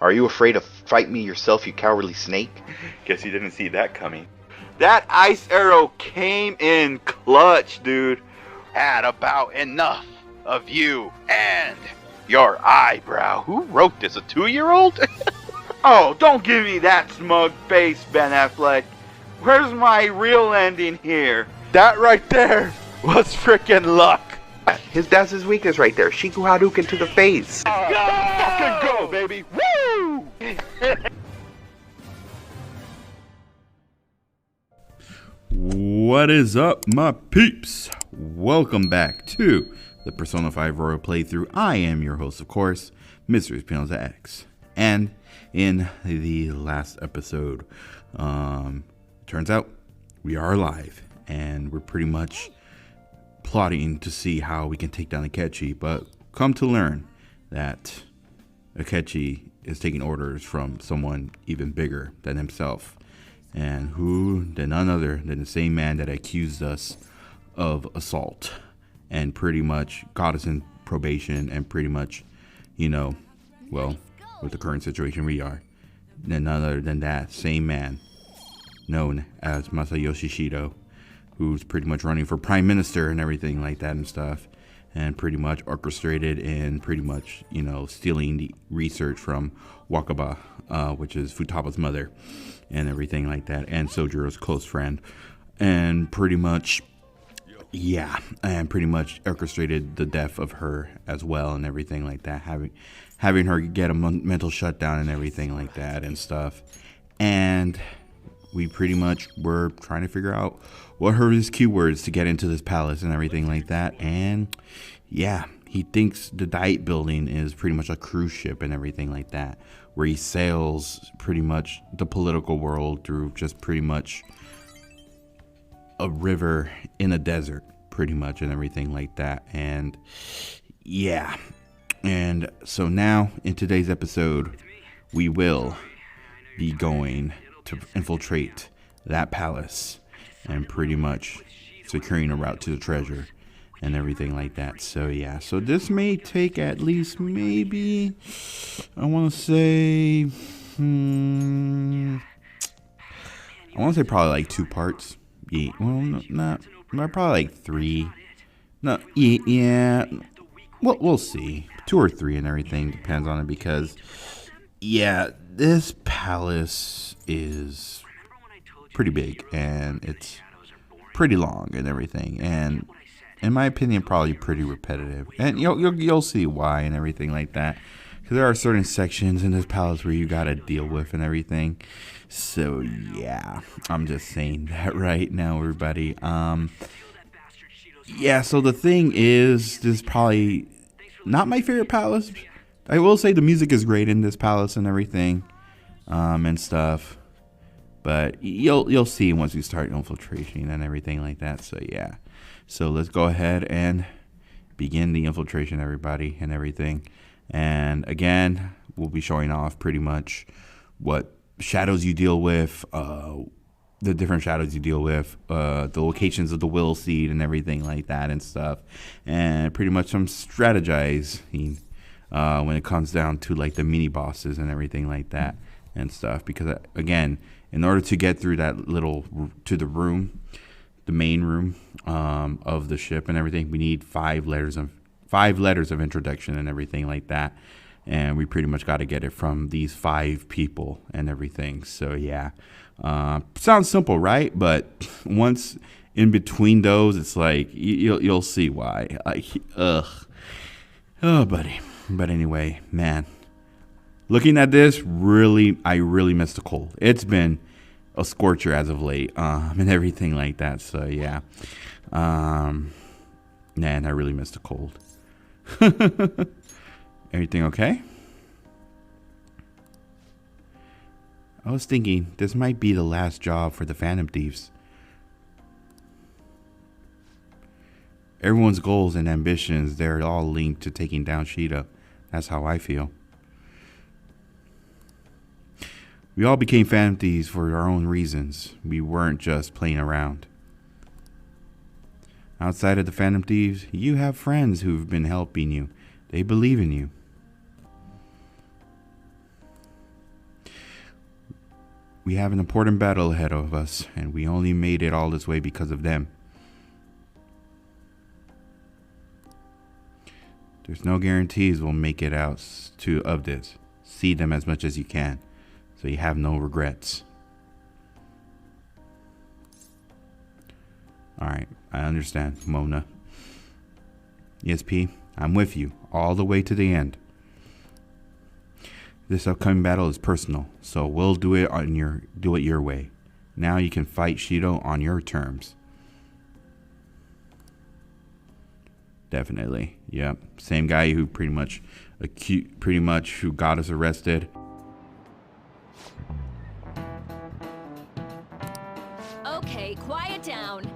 Are you afraid to fight me yourself, you cowardly snake? Guess you didn't see that coming. That ice arrow came in clutch, dude. Had about enough of you and your eyebrow. Who wrote this, a 2-year-old? Oh, don't give me that smug face, Ben Affleck. Where's my real ending here? That right there was frickin' luck. That's his weakness right there. Shiku Hadouken to the face. Fucking go, baby. Woo! What is up, my peeps? Welcome back to the Persona 5 Royal playthrough. I am your host, of course, mrespnozax. And in the last episode, turns out we are alive, and we're pretty much plotting to see how we can take down Akechi, but come to learn that Akechi is taking orders from someone even bigger than himself, and who than none other than the same man that accused us of assault and pretty much got us in probation and pretty much, you know, well, with the current situation we are, than none other than that same man known as Masayoshi Shido, who's pretty much running for prime minister and everything like that and stuff, and pretty much orchestrated and pretty much, you know, stealing the research from Wakaba, which is Futaba's mother, and everything like that, and Sojiro's close friend, and pretty much, yeah, and pretty much orchestrated the death of her as well and everything like that, having her get a mental shutdown and everything like that and stuff. And we pretty much were trying to figure out what are his keywords to get into this palace and everything like that. And yeah, he thinks the Diet building is pretty much a cruise ship and everything like that, where he sails pretty much the political world through just pretty much a river in a desert, pretty much, and everything like that. And yeah, and so now in today's episode, we will be going to infiltrate that palace and pretty much securing a route to the treasure and everything like that. So yeah, so this may take at least maybe, I want to say probably like 2 parts. Yeah, well, not probably like 3. No, yeah. Well, we'll see. 2 or 3 and everything, depends on it, because yeah, this palace is pretty big and it's pretty long and everything, and in my opinion probably pretty repetitive, and you'll see why and everything like that, because there are certain sections in this palace where you gotta deal with and everything. So yeah, I'm just saying that right now, everybody. Yeah, so the thing is, this is probably not my favorite palace. I will say the music is great in this palace and everything, and stuff. But you'll see once we start infiltration and everything like that. So yeah, so let's go ahead and begin the infiltration, everybody, and everything. And again, we'll be showing off pretty much what shadows you deal with, the different shadows you deal with, the locations of the will seed and everything like that and stuff, and pretty much some strategizing when it comes down to like the mini bosses and everything like that and stuff. Because again, in order to get through that to the room, the main room of the ship and everything, we need 5 letters of introduction and everything like that. And we pretty much got to get it from these 5 people and everything. So yeah, sounds simple, right? But once in between those, it's like you'll see why. Like, oh, buddy. But anyway, man, looking at this, I really miss the cold. It's been a scorcher as of late, and everything like that. So yeah, man, I really miss the cold. Everything okay? I was thinking this might be the last job for the Phantom Thieves. Everyone's goals and ambitions, they're all linked to taking down Shido. That's how I feel. We all became Phantom Thieves for our own reasons. We weren't just playing around. Outside of the Phantom Thieves, you have friends who've been helping you. They believe in you. We have an important battle ahead of us, and we only made it all this way because of them. There's no guarantees we'll make it out of this. See them as much as you can, so you have no regrets. Alright, I understand, Mona. ESP, I'm with you all the way to the end. This upcoming battle is personal, so we'll do it your way. Now you can fight Shido on your terms. Definitely. Yep. Same guy who pretty much who got us arrested. Okay, quiet down.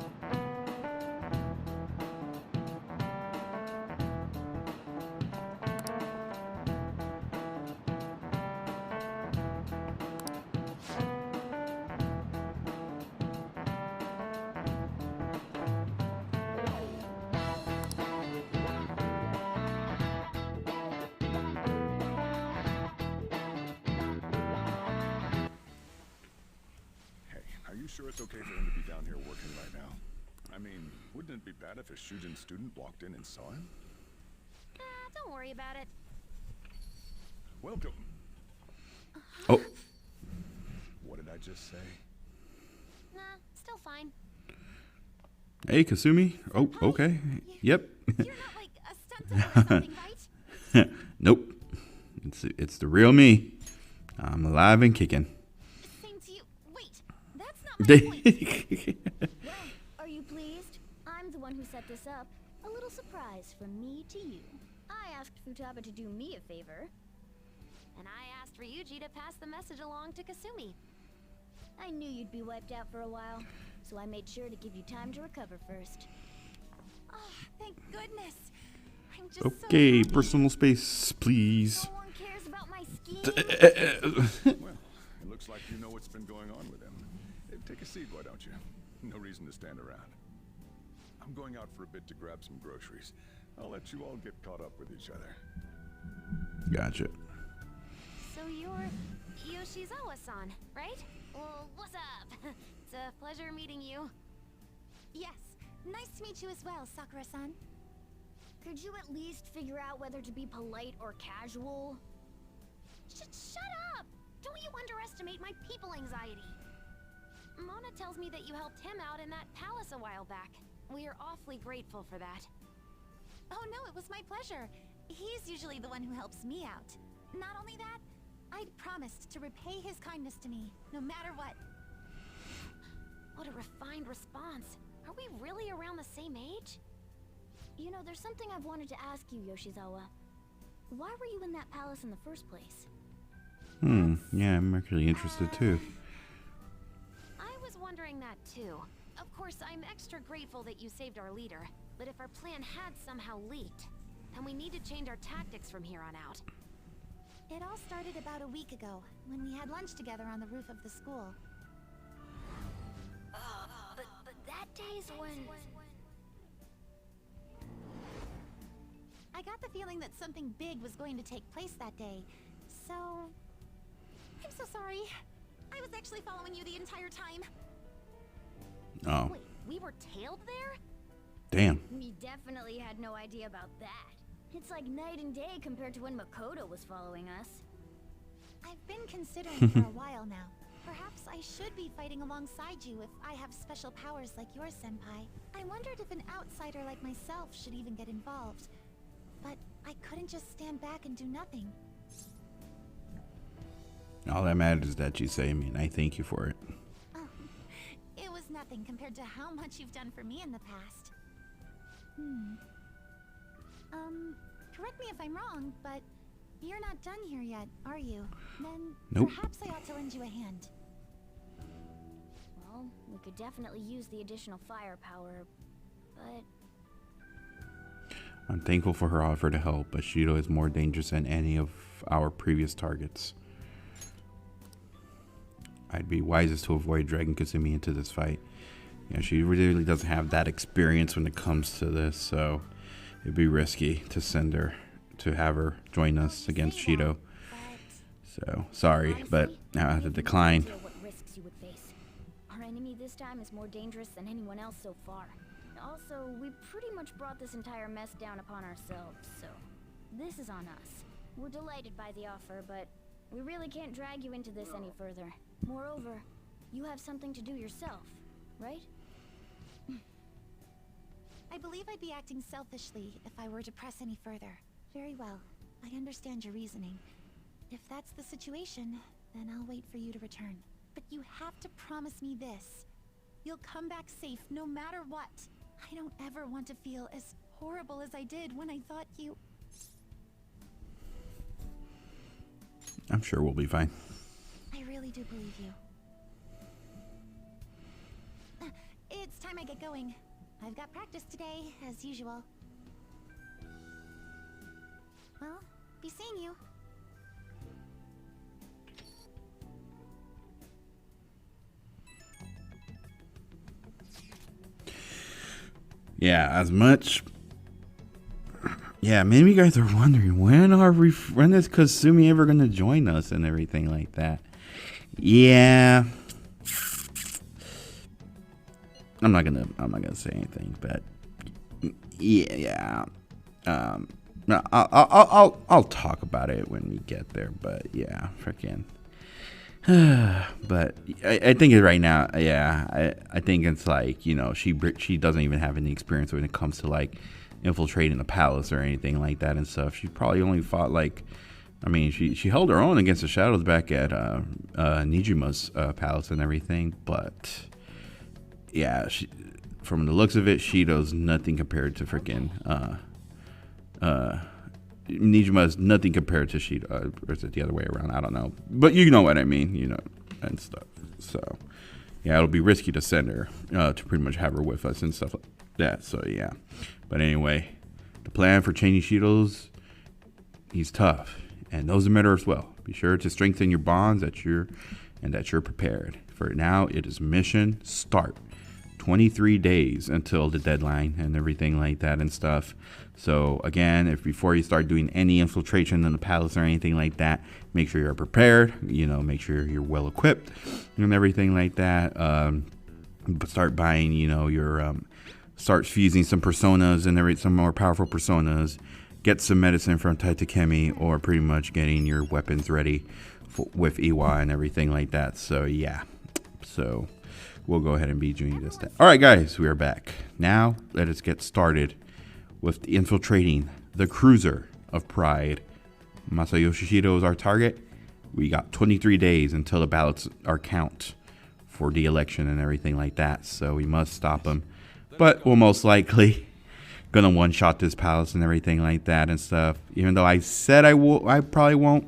Are you sure it's okay for him to be down here working right now? I mean, wouldn't it be bad if a Shujin student walked in and saw him? Don't worry about it. Welcome. Oh. What did I just say? Nah, still fine. Hey, Kasumi. Oh, okay. Yep. You're not like a stunt double or something, right? Nope. It's the real me. I'm alive and kicking. Same to you. Wait, that's not my point. Well, are you pleased? I'm the one who set this up. A little surprise from me to you. I asked Futaba to do me a favor. And I asked Ryuji to pass the message along to Kasumi. I knew you'd be wiped out for a while, so I made sure to give you time to recover first. Oh, thank goodness. I'm just Okay, so happy. personal space, please. No one cares about my scheme. Well, it looks like you know what's been going on with him. Hey, take a seat, why don't you? No reason to stand around. I'm going out for a bit to grab some groceries. I'll let you all get caught up with each other. Gotcha. So you're Yoshizawa-san, right? Well, what's up? It's a pleasure meeting you. Yes, nice to meet you as well, Sakura-san. Could you at least figure out whether to be polite or casual? Shut up! Don't you underestimate my people anxiety. Mona tells me that you helped him out in that palace a while back. We are awfully grateful for that. Oh no, it was my pleasure. He's usually the one who helps me out. Not only that, I'd promised to repay his kindness to me, no matter what. What a refined response. Are we really around the same age? You know, there's something I've wanted to ask you, Yoshizawa. Why were you in that palace in the first place? Yeah, I'm actually interested too. I was wondering that too. Of course, I'm extra grateful that you saved our leader, but if our plan had somehow leaked, then we need to change our tactics from here on out. It all started about a week ago, when we had lunch together on the roof of the school. But that day's when... I got the feeling that something big was going to take place that day, so... I'm so sorry. I was actually following you the entire time. Oh, Wait, we were tailed there? damn. We definitely had no idea about that. It's like night and day compared to when Makoto was following us. I've been considering for a while now. Perhaps I should be fighting alongside you if I have special powers like yours, Senpai. I wondered if an outsider like myself should even get involved. But I couldn't just stand back and do nothing. All that matters is that you say me, and I thank you for it. Oh, it was nothing compared to how much you've done for me in the past. Correct me if I'm wrong, but you're not done here yet, are you? Then Nope. perhaps I ought to lend you a hand. Well, we could definitely use the additional firepower, but... I'm thankful for her offer to help, but Shido is more dangerous than any of our previous targets. I'd be wisest to avoid dragging Kasumi into this fight. You know, she really doesn't have that experience when it comes to this, so it'd be risky to have her join us against Shido. So, sorry, but now I have to decline. What risk Our enemy this time is more dangerous than anyone else so far. Also, we pretty much brought this entire mess down upon ourselves, so this is on us. We're delighted by the offer, but we really can't drag you into this any further. Moreover, you have something to do yourself, right? I believe I'd be acting selfishly if I were to press any further. Very well. I understand your reasoning. If that's the situation, then I'll wait for you to return. But you have to promise me this. You'll come back safe no matter what. I don't ever want to feel as horrible as I did when I thought you... I'm sure we'll be fine. I really do believe you. It's time I get going. I've got practice today, as usual. Well, be seeing you. Yeah, as much. Yeah, maybe you guys are wondering when is Kasumi ever gonna join us and everything like that. Yeah, I'm not gonna say anything, but yeah. I'll talk about it when we get there. But yeah, freaking. But I think it right now. Yeah, I think it's like, you know, she doesn't even have any experience when it comes to like infiltrating the palace or anything like that and stuff. She probably only fought like, I mean, she held her own against the shadows back at Nijima's palace and everything. But yeah, from the looks of it, Shido's nothing compared to freaking Nijima is nothing compared to Shido, or is it the other way around? I don't know, but you know what I mean, you know, and stuff. So yeah, it'll be risky to send her to pretty much have her with us and stuff like that. So yeah, but anyway, the plan for changing Shido's, he's tough and knows the matter as well. Be sure to strengthen your bonds that you're prepared. For now, it is mission start. 23 days until the deadline and everything like that and stuff. So again, if before you start doing any infiltration in the palace or anything like that, make sure you're prepared, you know, make sure you're well equipped and everything like that. Start buying, you know, your start fusing some personas and some more powerful personas. Get some medicine from Taitakemi, or pretty much getting your weapons ready with Iwa and everything like that. So yeah, so we'll go ahead and be doing this. All right, guys, we are back. Now, let us get started with infiltrating the Cruiser of Pride. Masayoshi Shido is our target. We got 23 days until the ballots are count for the election and everything like that. So we must stop him. But we'll most likely gonna one-shot this palace and everything like that and stuff. Even though I said I probably won't.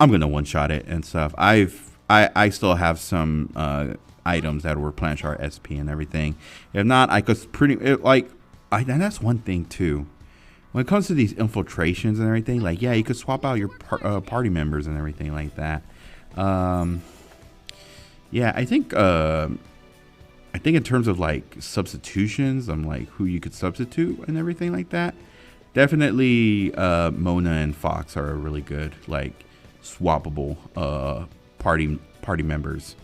I'm gonna one-shot it and stuff. I still have some items that were Planchar SP and everything. If not, I could and that's one thing too. When it comes to these infiltrations and everything, like, yeah, you could swap out your party members and everything like that. Yeah, I think in terms of like substitutions, I'm like who you could substitute and everything like that. Definitely, Mona and Fox are really good, like swappable party members.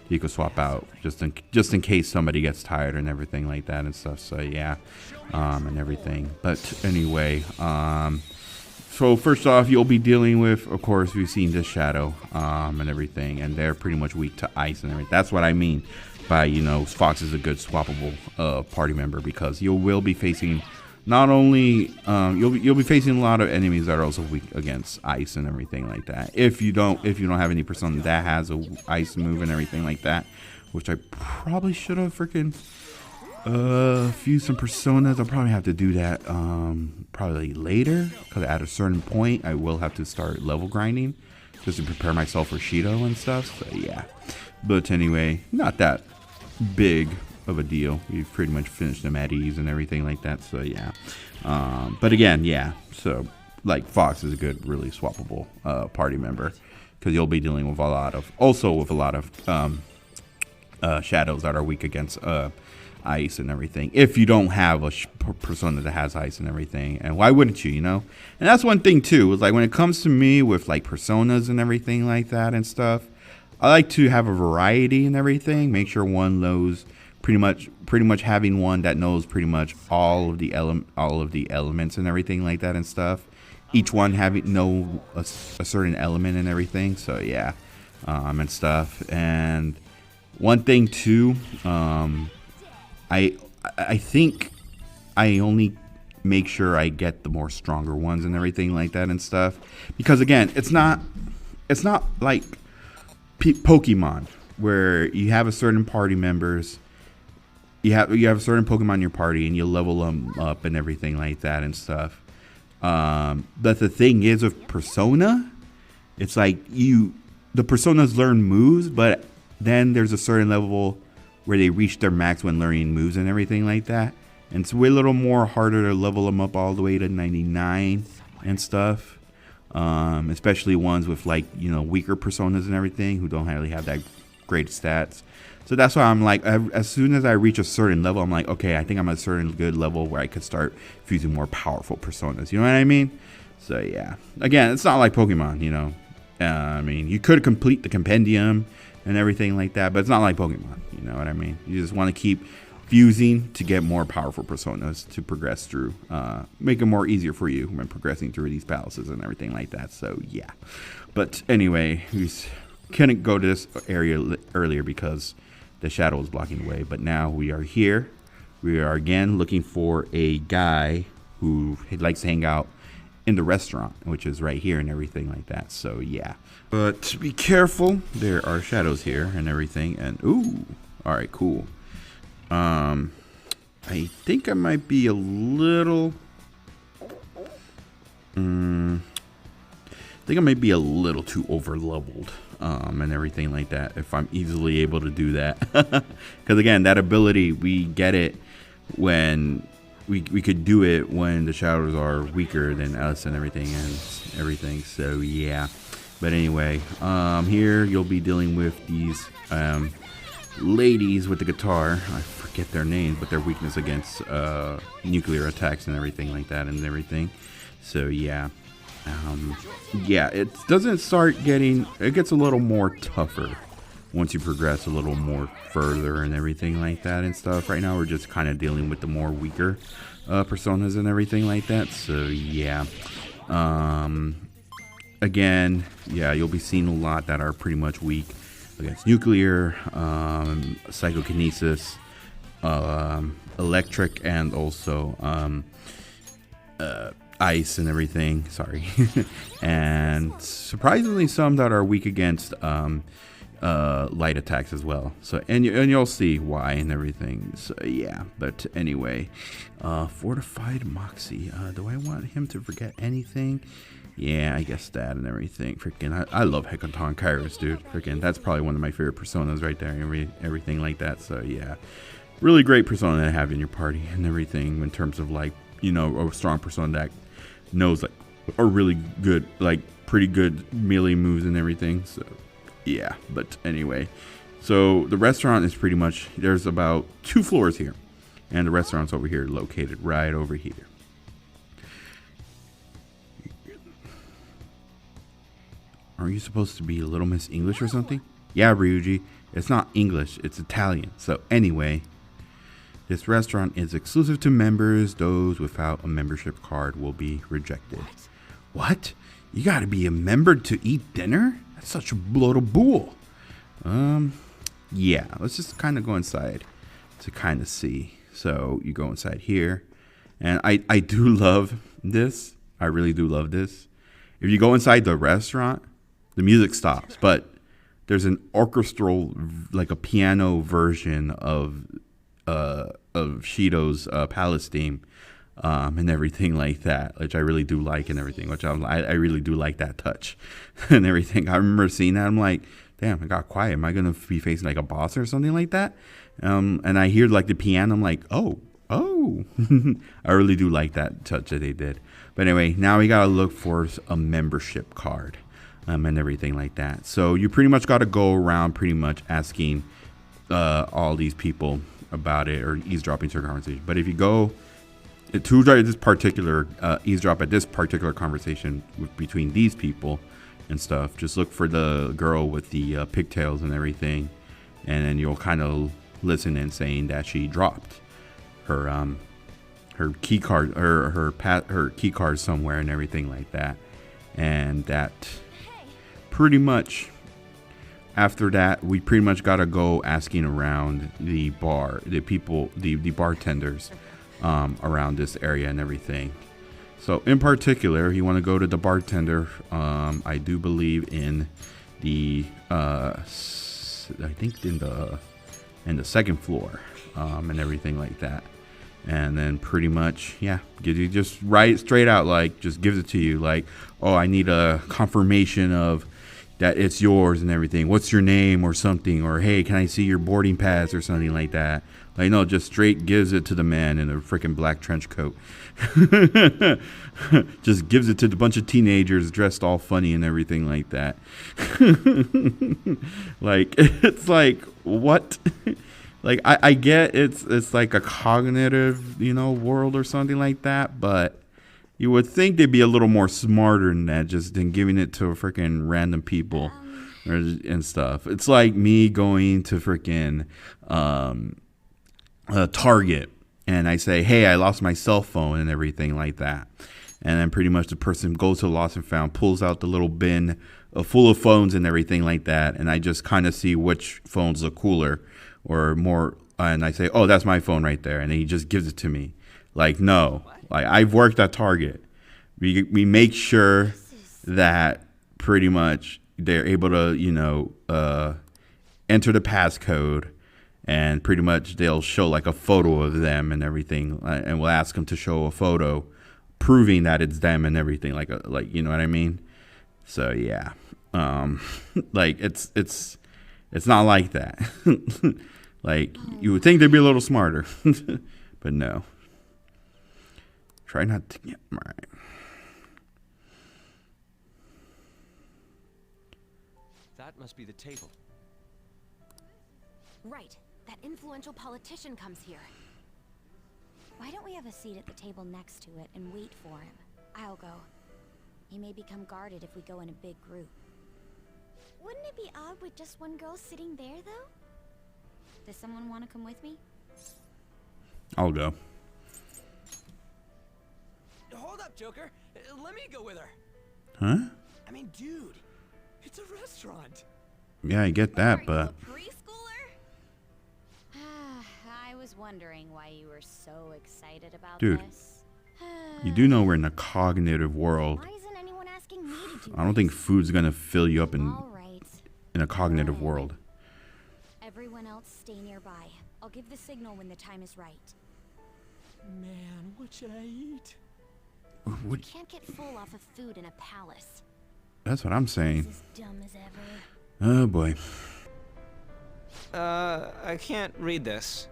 You could swap out just in case somebody gets tired and everything like that and stuff. So yeah, and everything. But anyway, so first off, you'll be dealing with, of course, we've seen this Shadow and everything, and they're pretty much weak to ice and everything. That's what I mean by, you know, Fox is a good swappable party member, because you will be facing not only you'll be facing a lot of enemies that are also weak against ice and everything like that. If you don't have any persona that has a ice move and everything like that, which I probably should have freaking fused some personas. I'll probably have to do that probably later, because at a certain point I will have to start level grinding just to prepare myself for Shido and stuff. So yeah, but anyway, not that big of a deal. We've pretty much finished them at ease and everything like that. So yeah, but again, yeah, so like Fox is a good, really swappable party member, because you'll be dealing with a lot of shadows that are weak against ice and everything, if you don't have a persona that has ice and everything. And why wouldn't you, you know? And that's one thing too, is like when it comes to me with like personas and everything like that and stuff, I like to have a variety and everything. Make sure one knows pretty much having one that knows pretty much all of the elements and everything like that and stuff. Each one having know a certain element and everything. So yeah, and stuff. And one thing too, I think I only make sure I get the more stronger ones and everything like that and stuff, because again, it's not like Pokemon where you have a certain party members, you have a certain Pokemon in your party and you level them up and everything like that and stuff. But the thing is with Persona, it's like the Personas learn moves, but then there's a certain level where they reach their max when learning moves and everything like that. And it's way a little more harder to level them up all the way to 99 and stuff. Especially ones with like, weaker personas and everything who don't really have that great stats. So that's why I'm like, as soon as I reach a certain level, I'm like, okay, I think I'm at a certain good level where I could start fusing more powerful personas. You know what I mean? So yeah, again, it's not like Pokemon, I mean, you could complete the compendium and everything like that, but it's not like Pokemon. You know what I mean? You just want to keep fusing to get more powerful personas to progress through, make it more easier for you when progressing through these palaces and everything like that. So yeah, but anyway, we couldn't go to this area earlier because the shadow was blocking the way, but now we are here. We are again looking for a guy who likes to hang out in the restaurant, which is right here and everything like that. So yeah, but be careful, there are shadows here and everything. And ooh, all right, cool. I think I might be a little too over leveled and everything like that, if I'm easily able to do that. Because again, that ability, we get it when we could do it when the shadows are weaker than us and everything. So yeah, but anyway, here you'll be dealing with these ladies with the guitar. I forget their names, but their weakness against nuclear attacks and everything like that and everything. So yeah, it doesn't start getting, it gets a little more tougher once you progress a little more further and everything like that and stuff. Right now we're just kind of dealing with the more weaker personas and everything like that. So yeah, again, yeah, you'll be seeing a lot that are pretty much weak against nuclear, psychokinesis, electric, and also ice and everything. Sorry. And surprisingly some that are weak against light attacks as well. So and you'll see why and everything. So yeah, but anyway, fortified Moxie. Do I want him to forget anything? Yeah, I guess that and everything. Freaking, I love Hecaton Kairos, dude. Freaking, that's probably one of my favorite personas right there. Everything like that. So yeah, really great persona to have in your party and everything in terms of like, a strong persona that knows like a really good, like pretty good melee moves and everything. So yeah, but anyway, so the restaurant is pretty much, there's about 2 floors here, and the restaurant's over here, located right over here. Are you supposed to be a Little Miss English or something? Yeah, Ryuji, it's not English, it's Italian. So anyway, this restaurant is exclusive to members. Those without a membership card will be rejected. What? You gotta be a member to eat dinner? That's such a load of bull. Yeah, let's just kind of go inside to kind of see. So you go inside here, and I do love this. I really do love this. If you go inside the restaurant, the music stops, but there's an orchestral, like a piano version of Shido's Palace theme, and everything like that, which I really do like and everything, which I really do like that touch and everything. I remember seeing that, I'm like, damn, I got quiet. Am I gonna be facing like a boss or something like that? And I hear like the piano, I'm like, oh. I really do like that touch that they did. But anyway, now we gotta look for a membership card, and everything like that. So you pretty much gotta go around pretty much asking all these people about it, or eavesdropping to a conversation. But if you go to this particular eavesdrop at this particular conversation between these people, and stuff. Just look for the girl with the pigtails and everything, and then you'll kind of listen in saying that she dropped her key card or her key card somewhere and everything like that, and that pretty much after that we pretty much gotta go asking around the bar, the people, the bartenders around this area and everything. So in particular, you want to go to the bartender. I do believe in the I think in the second floor and everything like that. And then pretty much, yeah, you just write it straight out, like just gives it to you, like, oh, I need a confirmation of that it's yours and everything. What's your name or something? Or hey, can I see your boarding pass or something like that? Like, no, just straight gives it to the man in a freaking black trench coat. Just gives it to the bunch of teenagers dressed all funny and everything like that. Like, it's like, what? Like, I get it's like a cognitive, world or something like that, but you would think they'd be a little more smarter than that, just than giving it to freaking random people and stuff. It's like me going to freaking Target and I say, hey, I lost my cell phone and everything like that. And then pretty much the person goes to Lost and Found, pulls out the little bin full of phones and everything like that. And I just kind of see which phones look cooler or more. And I say, oh, that's my phone right there. And then he just gives it to me. Like, no, like I've worked at Target. We make sure that pretty much they're able to, enter the passcode. And pretty much they'll show like a photo of them and everything, and we'll ask them to show a photo proving that it's them and everything, like you know what I mean? So yeah, like it's not like that. Like you would think they'd be a little smarter, but no. Try not to get right. That must be the table. Right. That influential politician comes here. Why don't we have a seat at the table next to it and wait for him? I'll go. He may become guarded if we go in a big group. Wouldn't it be odd with just one girl sitting there, though? Does someone want to come with me? I'll go. Hold up, Joker. Let me go with her. Huh? I mean, dude, it's a restaurant. Yeah, I get that, but I was wondering why you were so excited about dude, this. You do know we're in a cognitive world. Why isn't anyone asking me to do I don't think food's gonna fill you up in right. a cognitive world. Everyone else stay nearby. I'll give the signal when the time is right. Man, what should I eat? You can't get full off of food in a palace. That's what I'm saying. This is dumb as ever. Oh boy. I can't read this.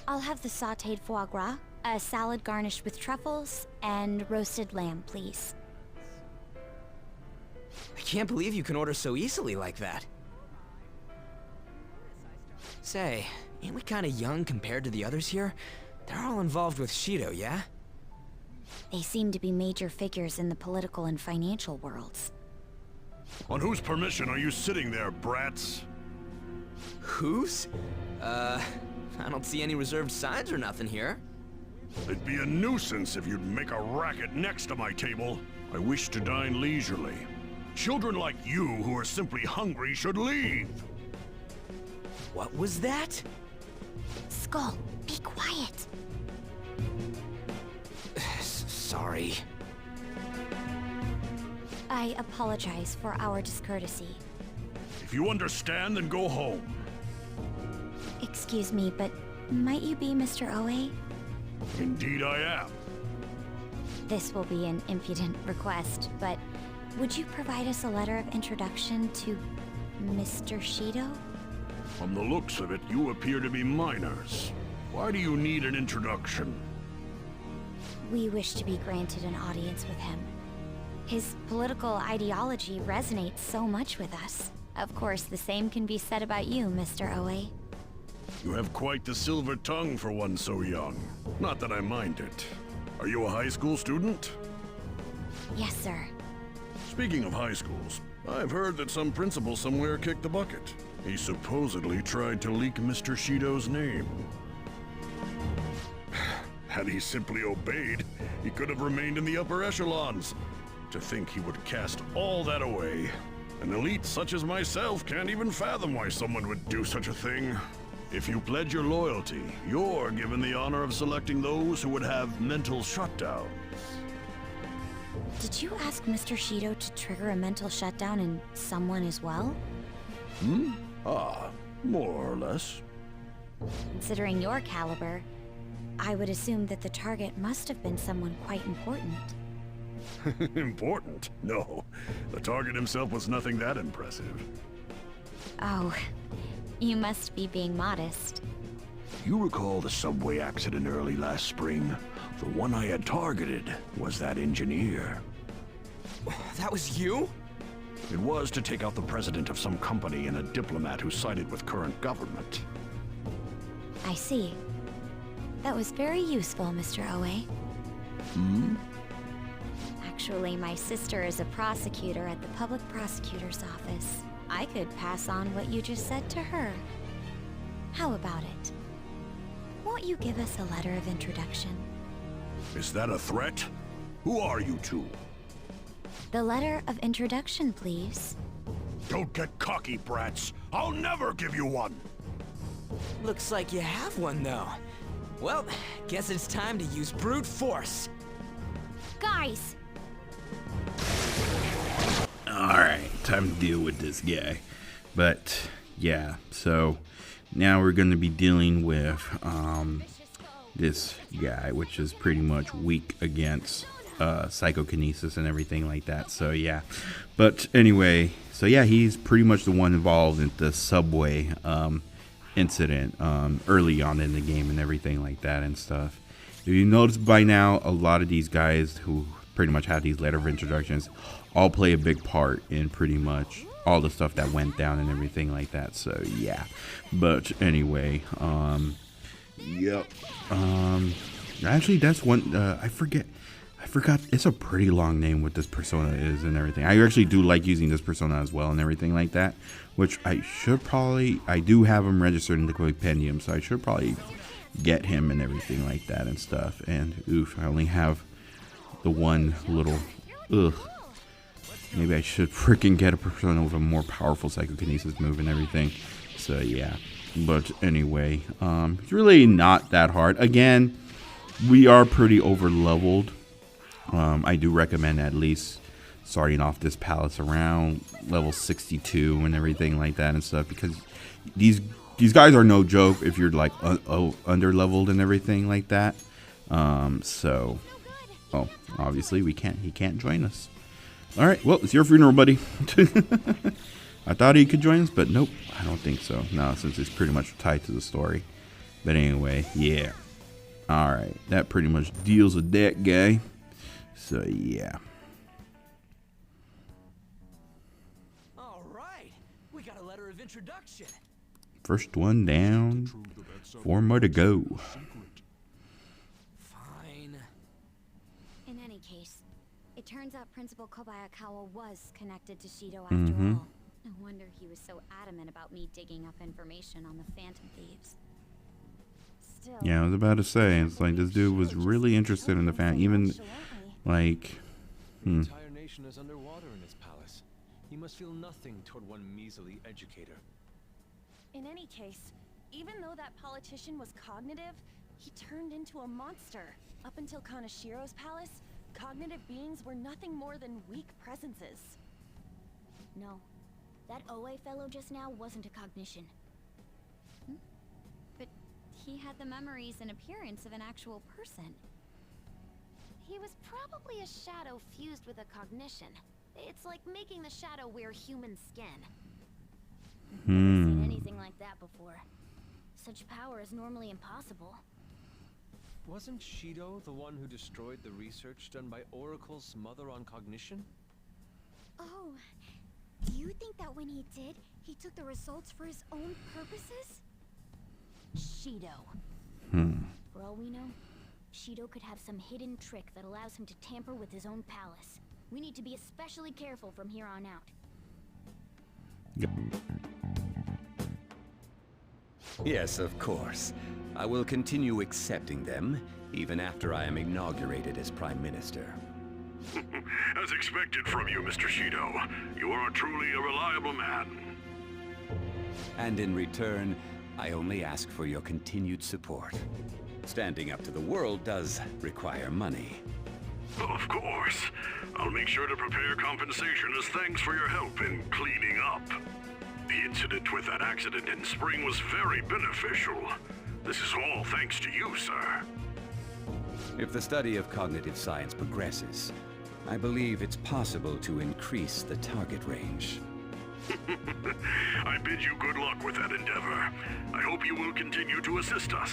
I'll have the sautéed foie gras, a salad garnished with truffles, and roasted lamb, please. I can't believe you can order so easily like that. Say, ain't we kinda young compared to the others here? They're all involved with Shido, yeah? They seem to be major figures in the political and financial worlds. On whose permission are you sitting there, brats? Whose? I don't see any reserved signs or nothing here. It'd be a nuisance if you'd make a racket next to my table. I wish to dine leisurely. Children like you who are simply hungry should leave. What was that? Skull, be quiet. Sorry. I apologize for our discourtesy. If you understand, then go home. Excuse me, but might you be Mr. Oe? Indeed I am. This will be an impudent request, but would you provide us a letter of introduction to Mr. Shido? From the looks of it, you appear to be minors. Why do you need an introduction? We wish to be granted an audience with him. His political ideology resonates so much with us. Of course, the same can be said about you, Mr. Oe. You have quite the silver tongue for one so young. Not that I mind it. Are you a high school student? Yes, sir. Speaking of high schools, I've heard that some principal somewhere kicked the bucket. He supposedly tried to leak Mr. Shido's name. Had he simply obeyed, he could have remained in the upper echelons. To think he would cast all that away. An elite such as myself can't even fathom why someone would do such a thing. If you pledge your loyalty, you're given the honor of selecting those who would have mental shutdowns. Did you ask Mr. Shido to trigger a mental shutdown in someone as well? More or less. Considering your caliber, I would assume that the target must have been someone quite important. Important? No. The target himself was nothing that impressive. Oh, you must be being modest. You recall the subway accident early last spring? The one I had targeted was that engineer. That was you? It was to take out the president of some company and a diplomat who sided with current government. I see. That was very useful, Mr. Oe. Actually, my sister is a prosecutor at the public prosecutor's office. I could pass on what you just said to her. How about it? Won't you give us a letter of introduction? Is that a threat? Who are you two? The letter of introduction, please. Don't get cocky, brats. I'll never give you one. Looks like you have one, though. Well, guess it's time to use brute force. Guys! Alright, time to deal with this guy. But, yeah, so now we're going to be dealing with this guy, which is pretty much weak against psychokinesis and everything like that. So, yeah. But, anyway, so yeah, he's pretty much the one involved in the subway incident early on in the game and everything like that and stuff. If you notice by now, a lot of these guys who pretty much have these letter of introductions all play a big part in pretty much all the stuff that went down and everything like that. So yeah, but anyway, yep. Actually, that's one. I forgot. It's a pretty long name what this persona is and everything. I actually do like using this persona as well and everything like that, which I do have him registered in the compendium, so I should probably get him and everything like that and stuff. And oof, I only have the one little maybe I should freaking get a persona with a more powerful psychokinesis move and everything. So yeah, but anyway, it's really not that hard. Again, we are pretty over leveled. I do recommend at least starting off this palace around level 62 and everything like that and stuff, because these guys are no joke if you're like under leveled and everything like that. So obviously he can't join us. All right, well, it's your funeral, buddy. I thought he could join us, but nope, I don't think so. No, since it's pretty much tied to the story. But anyway, yeah. All right, that pretty much deals with that guy. So yeah. All right, we got a letter of introduction. First one down, 4 more to go. Fine. In any case, it turns out Principal Kobayakawa was connected to Shido after all. No wonder he was so adamant about me digging up information on the Phantom Thieves. Still, Yeah, I was about to say, it's like this dude was really interested in the fan, even like, The entire nation is underwater in his palace. He must feel nothing toward one measly educator. In any case, even though that politician was cognitive, he turned into a monster. Up until Kanashiro's palace, cognitive beings were nothing more than weak presences. no. That Oe fellow just now wasn't a cognition. But he had the memories and appearance of an actual person. He was probably a shadow fused with a cognition. It's like making the shadow wear human skin. Never seen anything like that before. Such power is normally impossible. Wasn't Shido the one who destroyed the research done by Oracle's mother on cognition? Oh, do you think that when he did, he took the results for his own purposes? Shido. For all we know, Shido could have some hidden trick that allows him to tamper with his own palace. We need to be especially careful from here on out. Yes, of course. I will continue accepting them, even after I am inaugurated as Prime Minister. As expected from you, Mr. Shido. You are truly a reliable man. And in return, I only ask for your continued support. Standing up to the world does require money. Of course. I'll make sure to prepare compensation as thanks for your help in cleaning up. The incident with that accident in spring was very beneficial. This is all thanks to you, sir. If the study of cognitive science progresses, I believe it's possible to increase the target range. I bid you good luck with that endeavor. I hope you will continue to assist us.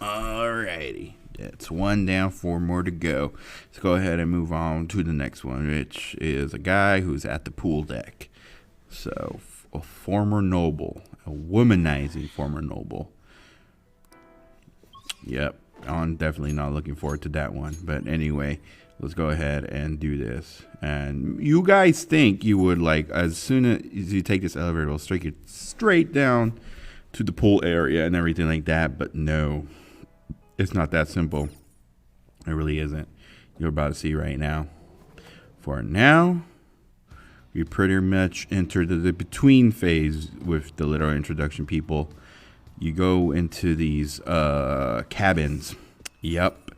Alrighty, that's one down, 4 more to go. Let's go ahead and move on to the next one, which is a guy who's at the pool deck. So, a former noble, a womanizing former noble. Yep, I'm definitely not looking forward to that one. But anyway, let's go ahead and do this. And you guys think you would, like, as soon as you take this elevator, it'll strike you straight down to the pool area and everything like that. But no, it's not that simple. It really isn't. You're about to see right now. For now, we pretty much enter the between phase with the little introduction, people. You go into these cabins. Yep.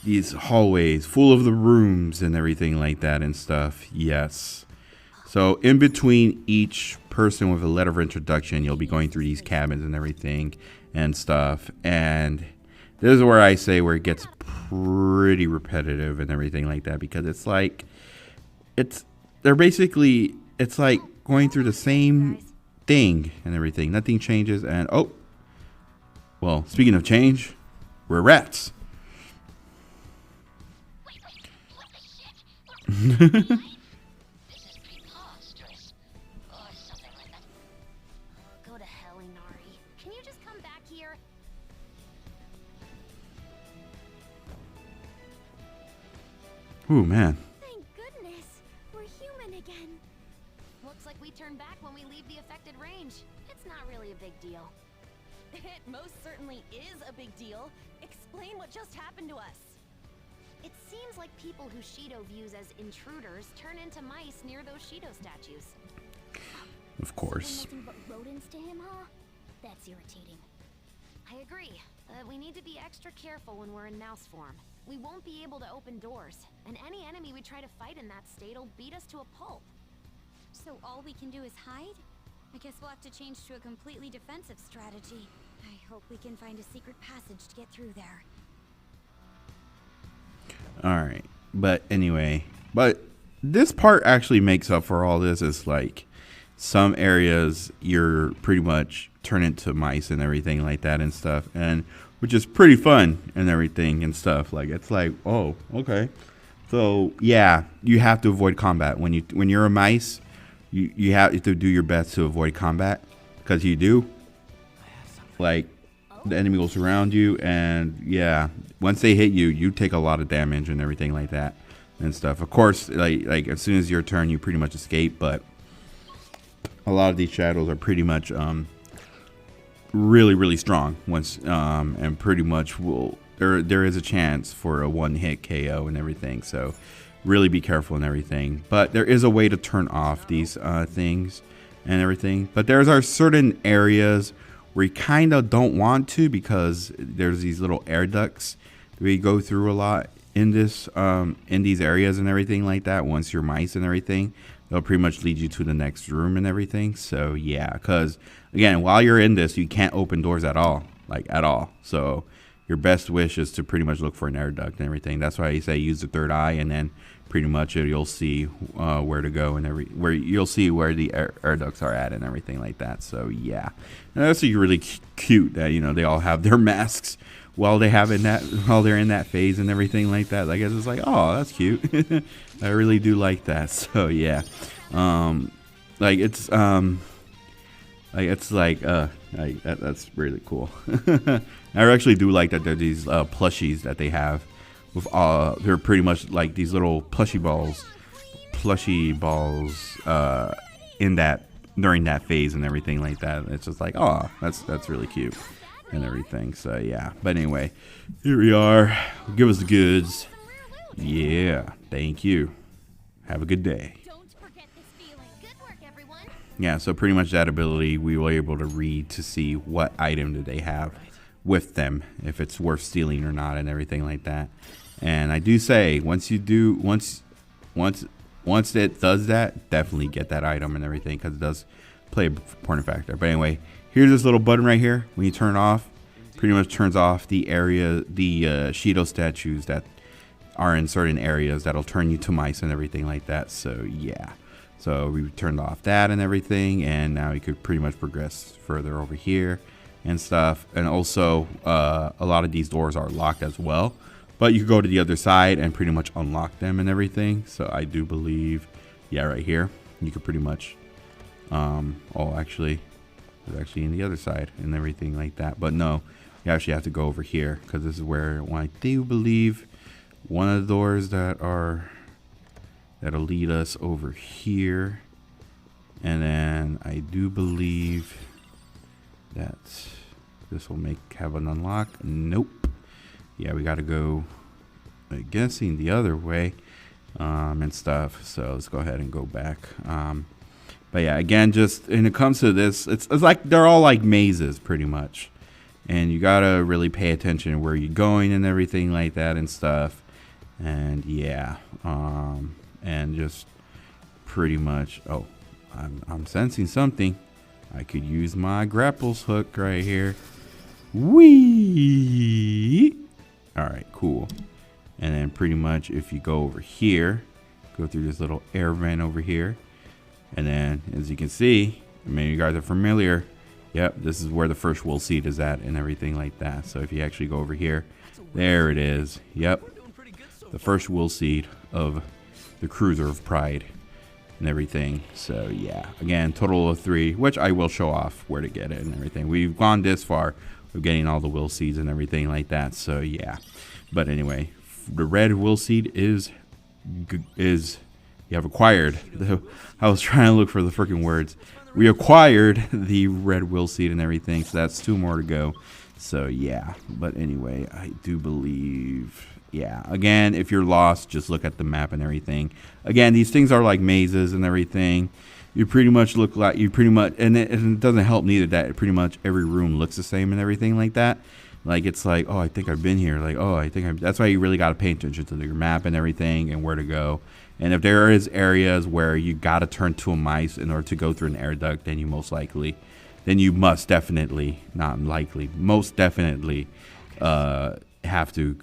These hallways full of the rooms and everything like that and stuff. Yes. So in between each person with a letter of introduction, you'll be going through these cabins and everything and stuff. And this is where I say where it gets pretty repetitive and everything like that, because it's like they're basically, it's like going through the same thing and everything. Nothing changes. And oh, well, speaking of change, we're rats. Go to hell, Inari. Can you just come back here? Ooh, man. Thank goodness. We're human again. Looks like we turn back when we leave the affected range. It's not really a big deal. It most certainly is a big deal. Explain what just happened to us. It seems like people who Shido views as intruders turn into mice near those Shido statues. Of course. Nothing but rodents to him, huh? That's irritating. I agree, but we need to be extra careful when we're in mouse form. We won't be able to open doors, and any enemy we try to fight in that state will beat us to a pulp. So all we can do is hide? I guess we'll have to change to a completely defensive strategy. I hope we can find a secret passage to get through there. Alright, but anyway, but this part actually makes up for all this. It's like some areas you're pretty much turn into mice and everything like that and stuff, and which is pretty fun and everything and stuff. Like, it's like, oh, okay. So yeah, you have to avoid combat when you're a mice. You have to do your best to avoid combat, because you do, like, the enemy will surround you, and yeah, once they hit you, you take a lot of damage and everything like that and stuff. Of course, like as soon as your turn, you pretty much escape, but a lot of these shadows are pretty much really strong once, and pretty much will there is a chance for a one-hit KO and everything. So really be careful and everything. But there is a way to turn off these things and everything. But there's our certain areas where you kind of don't want to, because there's these little air ducts that we go through a lot in this in these areas and everything like that. Once you're mice and everything, they'll pretty much lead you to the next room and everything. So yeah, because again, while you're in this, you can't open doors at all, like at all. So your best wish is to pretty much look for an air duct and everything. That's why you say use the third eye, and then pretty much you'll see where to go and where you'll see where the air ducts are at and everything like that. So yeah, and that's really cute that, you know, they all have their masks while they're in that phase and everything like that. I guess it's like, oh, that's cute. I really do like that. So yeah, That's really cool. I actually do like that there are these plushies that they have with they're pretty much like these little plushie balls in that during that phase and everything like that. It's just like, oh, that's really cute and everything. So yeah, but anyway, here we are. Give us the goods. Yeah, thank you. Have a good day. Yeah, so pretty much that ability we were able to read to see what item did they have with them, if it's worth stealing or not and everything like that. And I do say once it does that, definitely get that item and everything, because it does play a important factor. But anyway, here's this little button right here. When you turn it off, pretty much turns off the Shido statues that are in certain areas that'll turn you to mice and everything like that. So yeah. So we turned off that and everything, and now you could pretty much progress further over here and stuff. And also, a lot of these doors are locked as well, but you could go to the other side and pretty much unlock them and everything. So I do believe, yeah, right here, you could pretty much, actually, it's actually in the other side and everything like that. But no, you actually have to go over here, because this is where I do believe one of the doors that'll lead us over here. And then I do believe that this will have an unlock. Nope. Yeah, we got to go, I'm guessing, the other way and stuff. So let's go ahead and go back. But yeah, again, just when it comes to this, it's like they're all like mazes pretty much. And you got to really pay attention to where you're going and everything like that and stuff. And yeah, and just pretty much, oh, I'm sensing something. I could use my grapples hook right here. Whee! All right, cool. And then pretty much if you go over here, go through this little air vent over here. And then as you can see, I mean, you guys are familiar. Yep, this is where the first will seed is at and everything like that. So if you actually go over here, there it is. Yep, the first will seed of the Cruiser of Pride and everything. So yeah, again, total of 3, which I will show off where to get it and everything. We've gone this far of getting all the will seeds and everything like that. So yeah, but anyway, the red will seed is you have acquired. I was trying to look for the freaking words. We acquired the red will seed and everything, so that's 2 more to go. So yeah, but anyway, I do believe, yeah, again, if you're lost, just look at the map and everything. Again, these things are like mazes and everything. You pretty much look like, and it doesn't help neither that pretty much every room looks the same and everything like that. Like, it's like, oh, I think I've been here. Like, oh, that's why you really got to pay attention to your map and everything and where to go. And if there is areas where you got to turn to a mice in order to go through an air duct, then you most definitely have to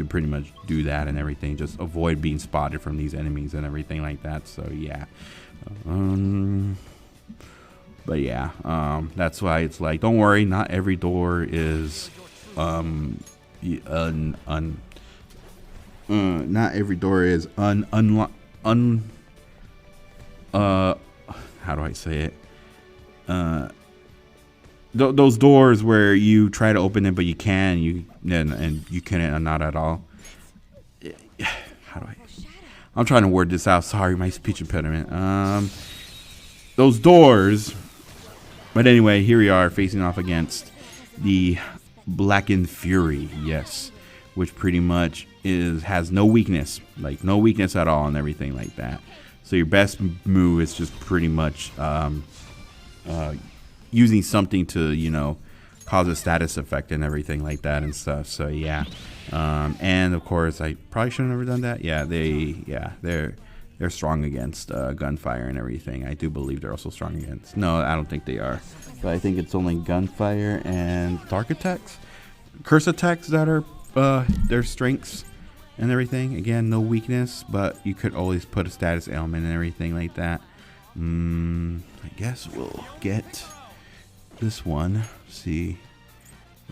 pretty much do that and everything. Just avoid being spotted from these enemies and everything like that. So yeah. But yeah, that's why it's like, don't worry, not every door is not every door is how do I say it? Those doors where you try to open it but you can, and you can't, not at all. I'm trying to word this out. Sorry, my speech impediment. Those doors. But anyway, here we are facing off against the Blackened Fury, yes, which pretty much has no weakness, like no weakness at all and everything like that. So your best move is just pretty much using something to, cause a status effect and everything like that and stuff. So yeah, and of course I probably should have never done that. Yeah, they're strong against gunfire and everything. I do believe they're also strong against. No, I don't think they are. But I think it's only gunfire and dark attacks, curse attacks that are their strengths and everything. Again, no weakness, but you could always put a status ailment and everything like that. I guess we'll get this one. See,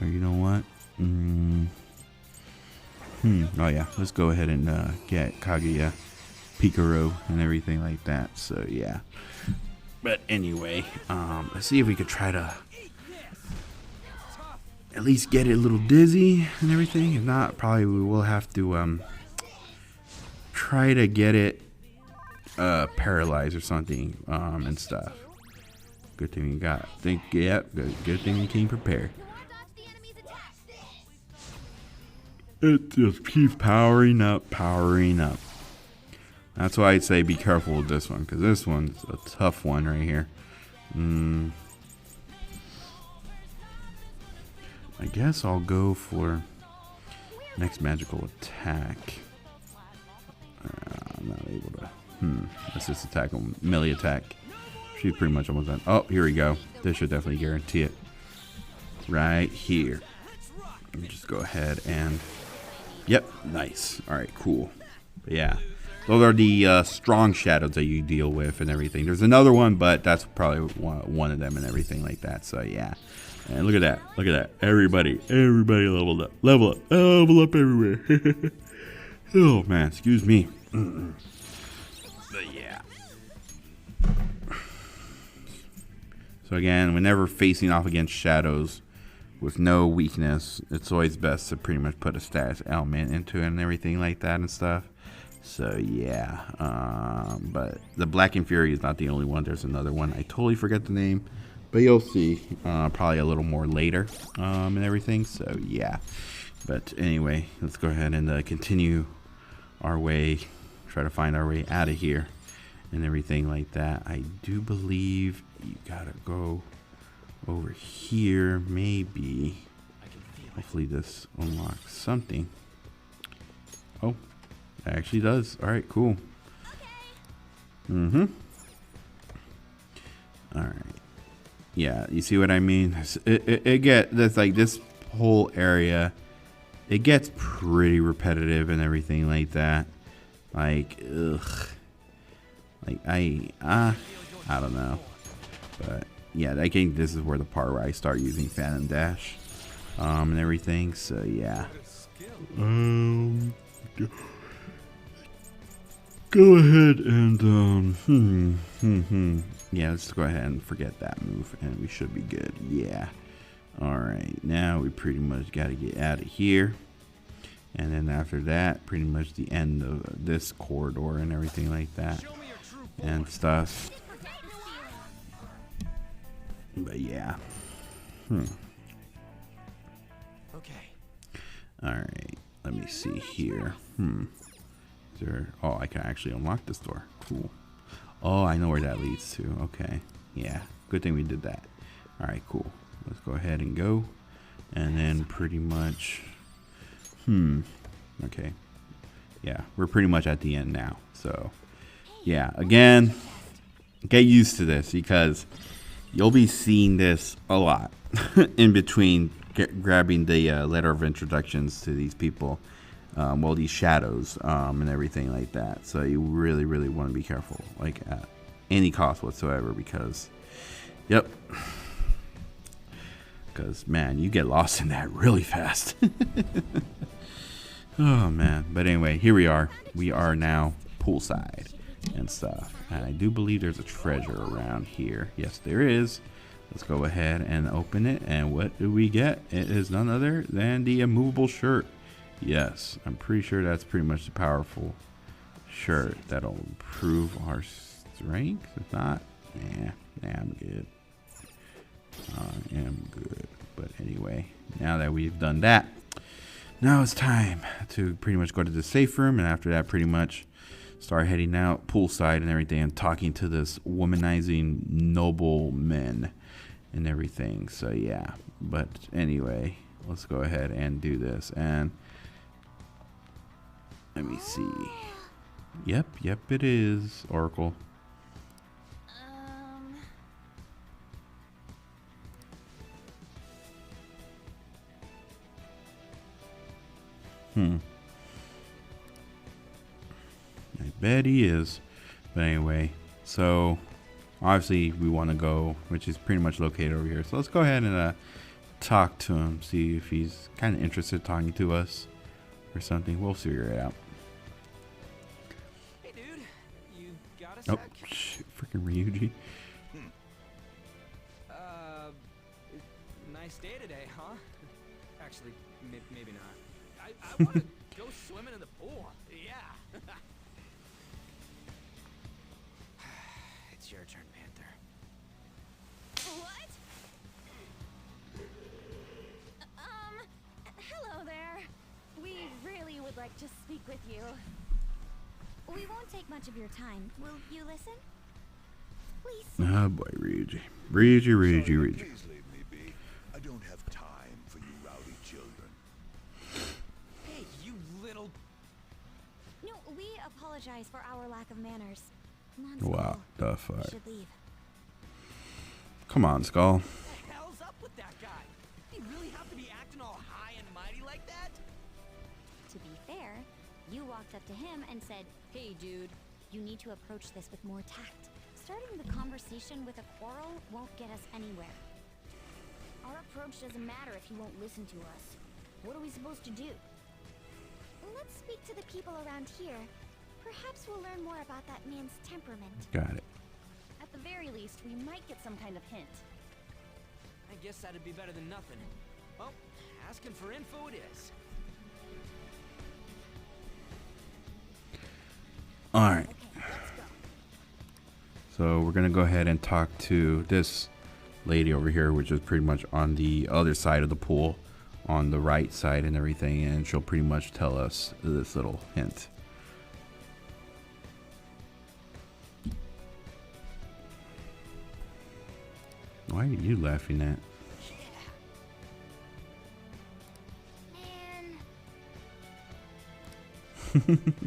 or you know what? Oh yeah, let's go ahead and get Kaguya, Picaro, and everything like that. So yeah. But anyway, let's see if we could try to at least get it a little dizzy and everything. If not, probably we will have to try to get it paralyzed or something and stuff. Good thing you got. Good thing you came prepared. It just keeps powering up, powering up. That's why I'd say be careful with this one, because this one's a tough one right here. I guess I'll go for next magical attack. I'm not able to. Let's just attack on melee attack. She's pretty much almost done. Oh, here we go. This should definitely guarantee it. Right here. Let me just go ahead and. Yep, nice. All right, cool. But yeah, those are the strong shadows that you deal with and everything. There's another one, but that's probably one of them and everything like that. So yeah, and look at that. Look at that. Everybody leveled up. Level up everywhere. Oh man, excuse me. But yeah. So again, whenever facing off against shadows with no weakness, it's always best to pretty much put a status element into it and everything like that and stuff. So yeah, but the Black and Fury is not the only one. There's another one. I totally forget the name, but you'll see probably a little more later and everything. So yeah, but anyway, let's go ahead and continue our way, try to find our way out of here and everything like that. I do believe you gotta go over here, maybe. Hopefully this unlocks something. Oh, it actually does. All right, cool. All right. Yeah, you see what I mean? That's like this whole area. It gets pretty repetitive and everything like that. Like, ugh. Like I don't know, but yeah, I think this is where the part where I start using Phantom Dash, and everything. So yeah. Go ahead and yeah, let's go ahead and forget that move, and we should be good. Yeah. All right, now we pretty much got to get out of here, and then after that, pretty much the end of this corridor and everything like that, and stuff. But yeah. Okay. All right. Let me see here. Is there? Oh, I can actually unlock this door. Cool. Oh, I know where that leads to. Okay. Yeah. Good thing we did that. All right. Cool. Let's go ahead and go, and then pretty much. Okay. Yeah, we're pretty much at the end now. So, yeah. Again, get used to this because you'll be seeing this a lot in between grabbing the letter of introductions to these people, well, these shadows and everything like that. So you really, really want to be careful, like at any cost whatsoever, because, yep, because man, you get lost in that really fast. Oh man, but anyway, here we are. We are now poolside and stuff, and I do believe there's a treasure around here. Yes, there is. Let's go ahead and open it, and what do we get? It is none other than the immovable shirt. Yes, I'm pretty sure that's pretty much the powerful shirt that'll improve our strength. If not, I'm good. I am good. But anyway, now that we've done that, now it's time to pretty much go to the safe room, and after that, pretty much start heading out poolside and everything, and talking to this womanizing nobleman and everything. So yeah, but anyway, let's go ahead and do this. And let me see. Yep, it is Oracle. I bet he is. But anyway, so obviously we want to go, which is pretty much located over here. So let's go ahead and talk to him, see if he's kind of interested in talking to us or something. We'll figure it out. Hey dude, you got a sec? Oh, shit, freaking Ryuji. Nice day today, huh? actually, maybe not. I want to go swimming in the pool. Yeah. It's your turn, Panther. What? Hello there. We really would like to speak with you. We won't take much of your time. Will you listen? Please. Oh boy, Reggie. Please leave me be. I don't have time for you rowdy children. Hey, you little... No, we apologize for our lack of manners. Come on, What Skull. the We fuck? should leave. Come on, Skull. What the hell's up with that guy? You really have to be acting all high and mighty like that? To be fair, you walked up to him and said, "Hey, dude, you need to approach this with more tact. Starting the conversation with a quarrel won't get us anywhere." Our approach doesn't matter if he won't listen to us. What are we supposed to do? Let's speak to the people around here. Perhaps we'll learn more about that man's temperament. Got it. At the very least, we might get some kind of hint. I guess that'd be better than nothing. Well, asking for info it is. All right. Okay, let's go. So we're gonna go ahead and talk to this lady over here, which is pretty much on the other side of the pool, on the right side and everything, and she'll pretty much tell us this little hint. Why are you laughing at? Man.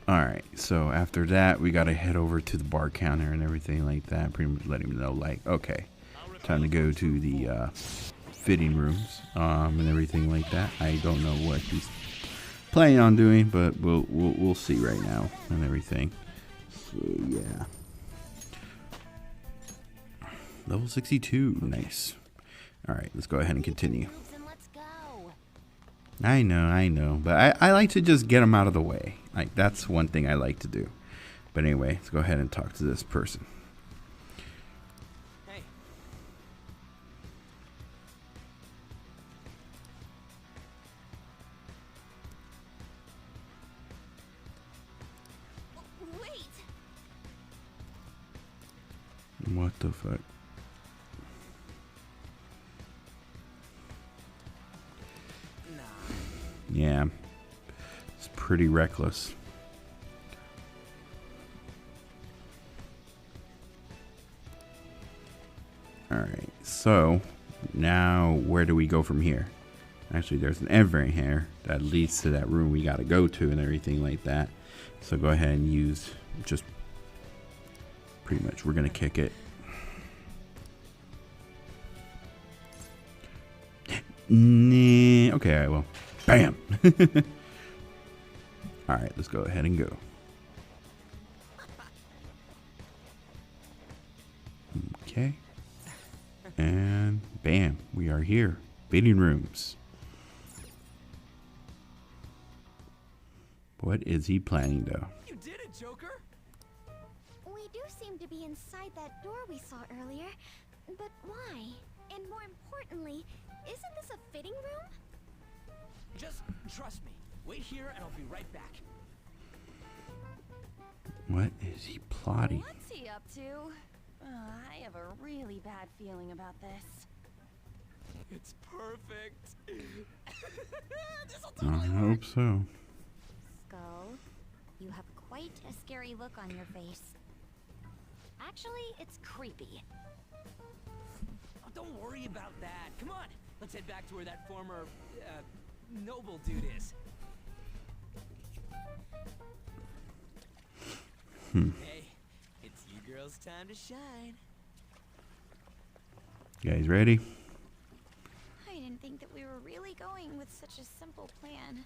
Alright, so after that, we gotta head over to the bar counter and everything like that. Pretty much let him know, like, okay, time to go to the fitting rooms and everything like that. I don't know what he's planning on doing, but we'll see right now and everything. So yeah, level 62, nice. All right, let's go ahead and continue. I know, but I like to just get them out of the way. Like, that's one thing I like to do. But anyway, let's go ahead and talk to this person. Hey. Wait! What the fuck? Yeah, it's pretty reckless. Alright, so now where do we go from here? Actually, there's an event here that leads to that room we gotta go to and everything like that. So go ahead and use just pretty much, we're gonna kick it. Nah, okay, I will. Bam! Alright, let's go ahead and go. Okay. And bam, we are here. Fitting rooms. What is he planning though? You did it, Joker! We do seem to be inside that door we saw earlier, but why? And more importantly, isn't this a fitting room? Just trust me. Wait here and I'll be right back. What is he plotting? What's he up to? I have a really bad feeling about this. It's perfect. I hope so. Skull, you have quite a scary look on your face. Actually, it's creepy. Oh, don't worry about that. Come on. Let's head back to where that former, noble dude is. Hey, it's you girls' time to shine. You guys ready? I didn't think that we were really going with such a simple plan.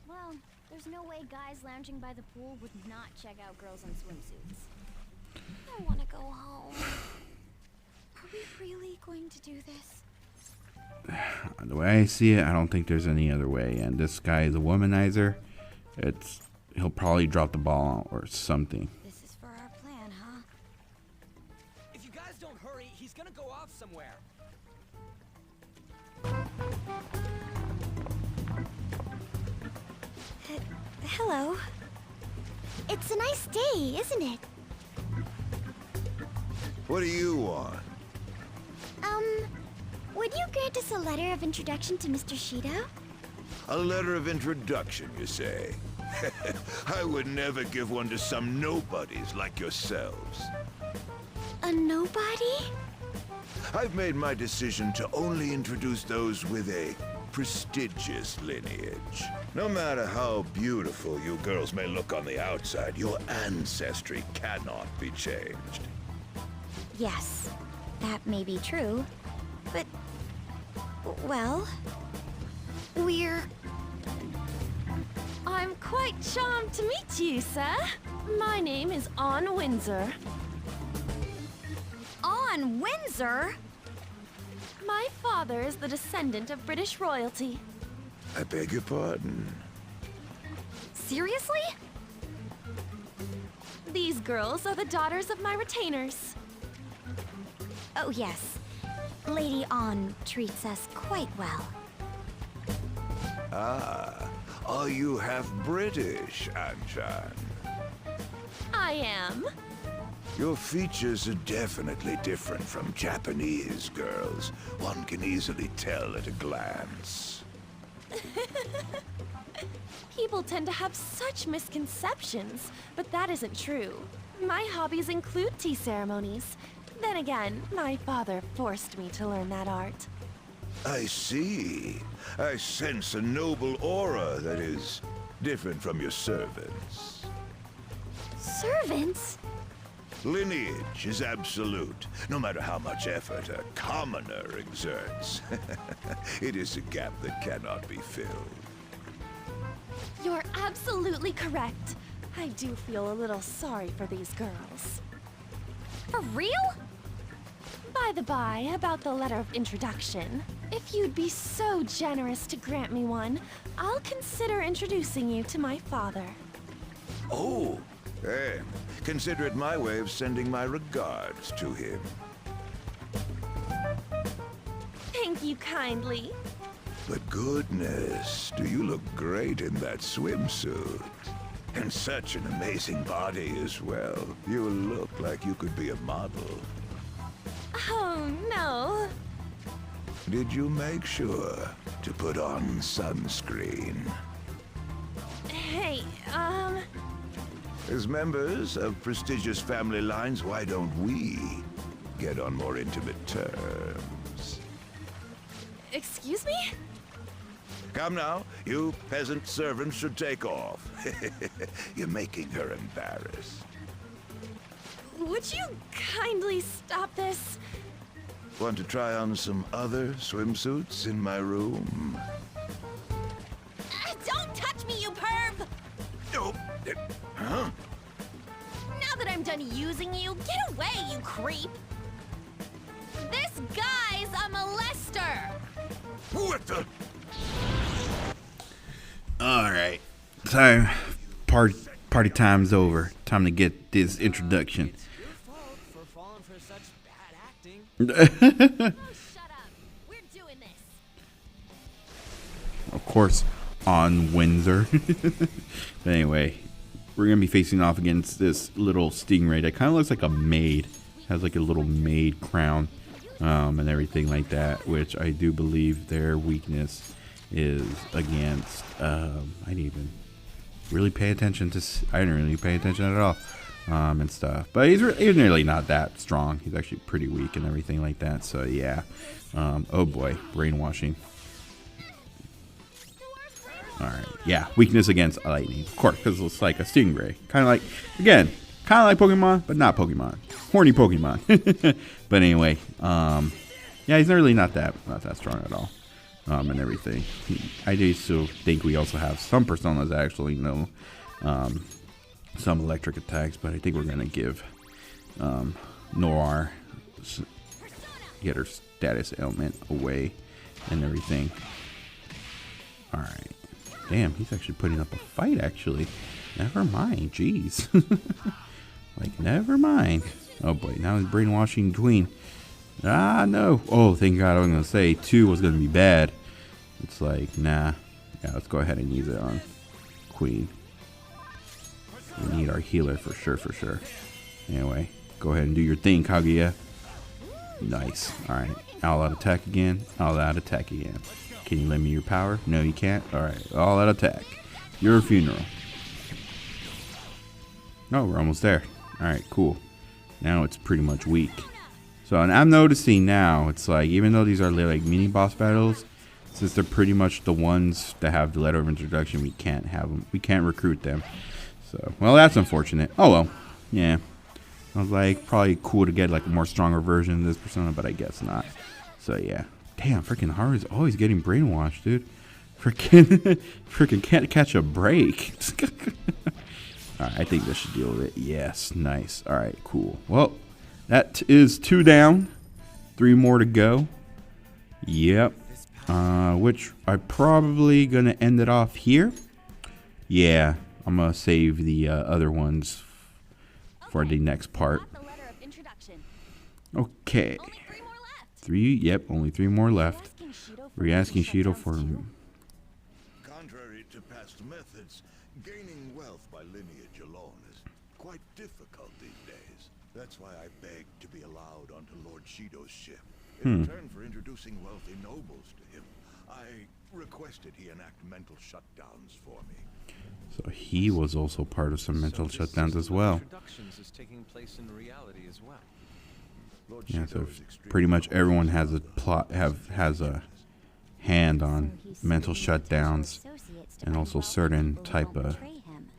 Well, there's no way guys lounging by the pool would not check out girls in swimsuits. I want to go home. Are we really going to do this? The way I see it, I don't think there's any other way. And this guy is a womanizer. He'll probably drop the ball or something. This is for our plan, huh? don't hurry. He's gonna go off somewhere. Hello. It's a nice day, isn't it? What do you want? Would you grant us a letter of introduction to Mr. Shido? A letter of introduction, you say? I would never give one to some nobodies like yourselves. A nobody? I've made my decision to only introduce those with a prestigious lineage. No matter how beautiful you girls may look on the outside, your ancestry cannot be changed. Yes, that may be true, but... well... we're... I'm quite charmed to meet you, sir. My name is Ann Windsor. Ann Windsor? My father is the descendant of British royalty. I beg your pardon. Seriously? These girls are the daughters of my retainers. Oh yes, Lady Ann treats us quite well. Ah, are you half British, Anchan? I am. Your features are definitely different from Japanese girls. One can easily tell at a glance. People tend to have such misconceptions, but that isn't true. My hobbies include tea ceremonies. Then again, my father forced me to learn that art. I see. I sense a noble aura that is different from your servants. Servants? Lineage is absolute, no matter how much effort a commoner exerts. It is a gap that cannot be filled. You're absolutely correct. I do feel a little sorry for these girls. For real? By the by, about the letter of introduction, if you'd be so generous to grant me one, I'll consider introducing you to my father. Oh, then consider it my way of sending my regards to him. Thank you kindly. But goodness, do you look great in that swimsuit. And such an amazing body as well. You look like you could be a model. Oh, no. Did you make sure to put on sunscreen? Hey, As members of prestigious family lines, why don't we get on more intimate terms? Excuse me? Come now, you peasant servants should take off. You're making her embarrassed. Would you kindly stop this? Want to try on some other swimsuits in my room? Don't touch me, you perv! Oh, huh? Now that I'm done using you, get away, you creep! This guy's a molester! What the? Alright. So, party time's over. Time to get this introduction. Oh, shut up. We're doing this. Of course, on Windsor. But anyway, we're going to be facing off against this little stingray that kind of looks like a maid. Has like a little maid crown and everything like that, which I do believe their weakness is against. I didn't even really pay attention to. I didn't really pay attention at all. And stuff, but he's really not that strong. He's actually pretty weak and everything like that. So yeah, oh boy, brainwashing. All right, yeah, weakness against lightning, of course, because it's like a stingray, kind of like Pokemon, but not Pokemon, horny Pokemon. But anyway, yeah, he's really not that strong at all, and everything. I do still think we also have some personas that actually know. Some electric attacks, but I think we're gonna give Noir get her status ailment away and everything. All right, damn, he's actually putting up a fight. Actually, never mind. Jeez. Like, never mind. Oh boy, now he's brainwashing Tween. Ah, no. Oh, thank God. I was going to say 2 was going to be bad. It's like, nah. Yeah, let's go ahead and use it on Queen. We need our healer for sure, for sure. Anyway, go ahead and do your thing, Kaguya. Nice. Alright. All out attack again. All out attack again. Can you lend me your power? No, you can't. Alright. All out attack. Your funeral. Oh, we're almost there. Alright, cool. Now it's pretty much weak. So, and I'm noticing now, it's like, even though these are like mini boss battles, since they're pretty much the ones that have the letter of introduction, we can't have them. We can't recruit them. So, well, that's unfortunate. Oh, well. Yeah. I was like, probably cool to get like a more stronger version of this persona, but I guess not. So, yeah. Damn, freaking Haru's always getting brainwashed, dude. Freaking can't catch a break. Alright, I think this should deal with it. Yes, nice. Alright, cool. Well, that is 2 down. 3 more to go. Yep. Which I'm probably going to end it off here. Yeah, I'm going to save the other ones for the next part. Okay. 3, yep, only 3 more left. We're asking Shido for... Contrary to past methods, gaining wealth by lineage alone is quite difficult these days. That's why I begged to be allowed onto Lord Shido's ship. In return for introducing wealthy nobles to him, I requested he enact mental shutdowns for me. So he was also part of some mental shutdowns as well. Yeah, so pretty much everyone has a plot, has a hand on mental shutdowns, and also certain type of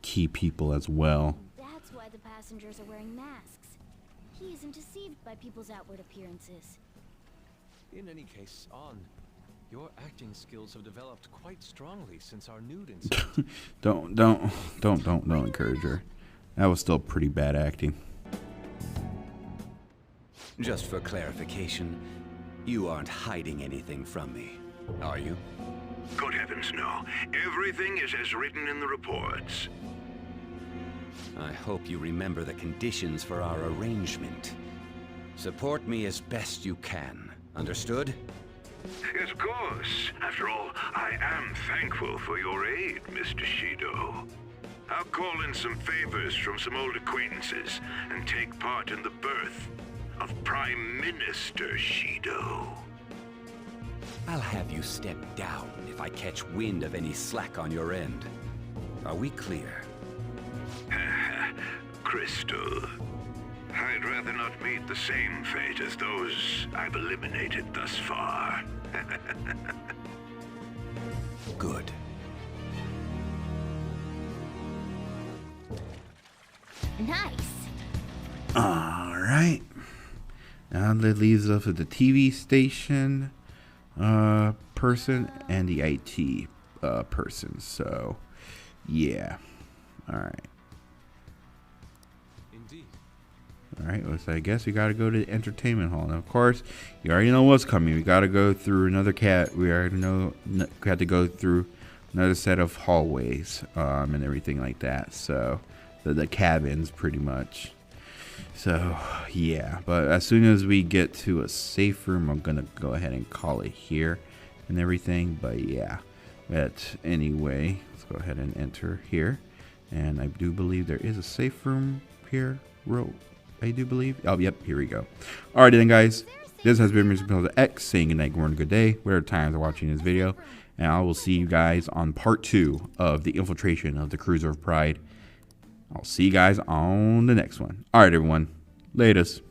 key people as well. That's why the passengers are wearing masks. He isn't deceived by people's outward appearances. In any case, your acting skills have developed quite strongly since our nude incident. don't encourage her. That was still pretty bad acting. Just for clarification, you aren't hiding anything from me, are you? Good heavens, no. Everything is as written in the reports. I hope you remember the conditions for our arrangement. Support me as best you can. Understood? Yes, of course. After all, I am thankful for your aid, Mr. Shido. I'll call in some favors from some old acquaintances and take part in the birth of Prime Minister Shido. I'll have you step down if I catch wind of any slack on your end. Are we clear? Crystal, I'd rather not meet the same fate as those I've eliminated thus far. Good. Nice. Alright. Now that leaves us with the TV station person and the IT person. So, yeah. Alright. Indeed. Alright, well, so I guess we gotta go to the entertainment hall. Now, of course, you already know what's coming. We gotta go through another we already know we have to go through another set of hallways and everything like that. So, the cabins, pretty much. So, yeah. But as soon as we get to a safe room, I'm gonna go ahead and call it here and everything. But, yeah. But, anyway, let's go ahead and enter here. And I do believe there is a safe room here. I do believe. Oh, yep. Here we go. Alright then, guys. This has been mrespnozax saying good night, good morning, good day, whatever times are watching this video. And I will see you guys on part 2 of the infiltration of the Cruiser of Pride. I'll see you guys on the next one. Alright, everyone. Latest.